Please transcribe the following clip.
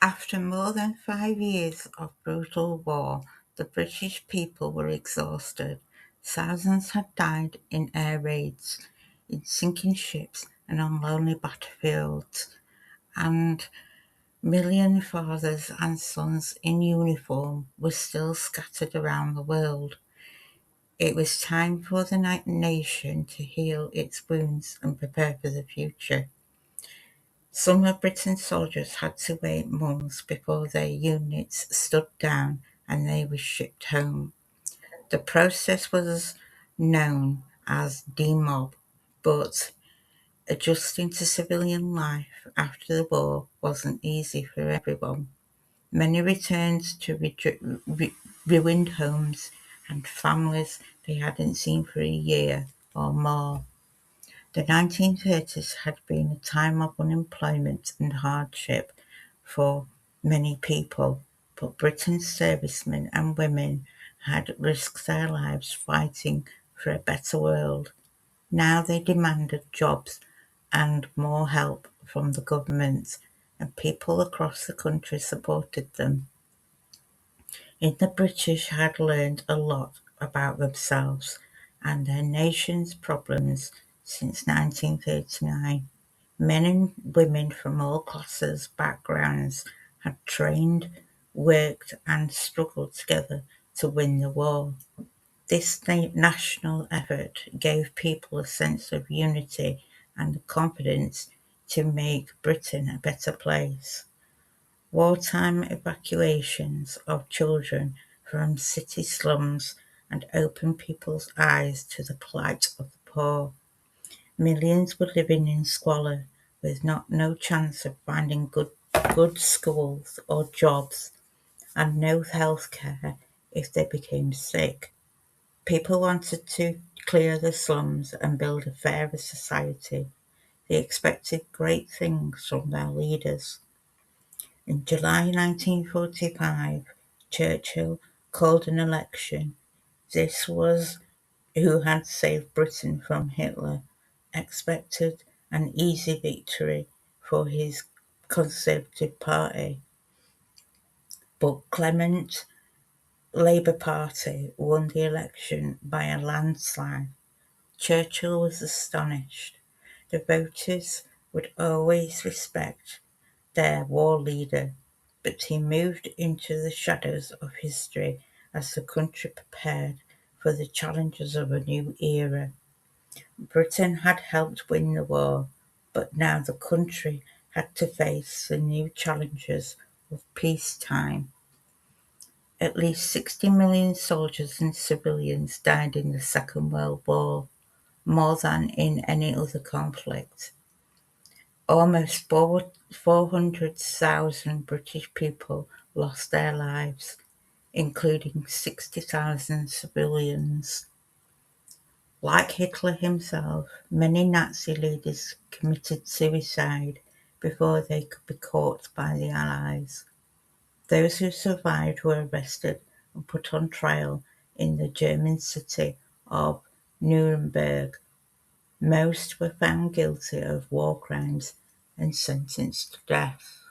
After more than 5 years of brutal war, the British people were exhausted. Thousands had died in air raids, in sinking ships and on lonely battlefields, and million fathers and sons in uniform were still scattered around the world. It was time for the nation to heal its wounds and prepare for the future. Some of Britain's soldiers had to wait months before their units stood down and they were shipped home. The process was known as demob, but adjusting to civilian life after the war wasn't easy for everyone. Many returned to ruined homes and families they hadn't seen for a year or more. The 1930s had been a time of unemployment and hardship for many people, but Britain's servicemen and women had risked their lives fighting for a better world. Now they demanded jobs and more help from the government, and people across the country supported them. In the British had learned a lot about themselves and their nation's problems since 1939. Men and women from all classes, backgrounds had trained, worked and struggled together to win the war. This national effort gave people a sense of unity and the confidence to make Britain a better place. Wartime evacuations of children from city slums and opened people's eyes to the plight of the poor. Millions were living in squalor with no chance of finding good schools or jobs and no health care if they became sick. People wanted to clear the slums and build a fairer society. They expected great things from their leaders. In July 1945, Churchill called an election. This was who had saved Britain from Hitler, expected an easy victory for his Conservative Party. But Clement Labour Party won the election by a landslide. Churchill was astonished. The voters would always respect their war leader, but he moved into the shadows of history as the country prepared for the challenges of a new era. Britain had helped win the war, but now the country had to face the new challenges of peacetime. At least 60 million soldiers and civilians died in the Second World War, more than in any other conflict. Almost 400,000 British people lost their lives, including 60,000 civilians. Like Hitler himself, many Nazi leaders committed suicide before they could be caught by the Allies. Those who survived were arrested and put on trial in the German city of Nuremberg. Most were found guilty of war crimes and sentenced to death.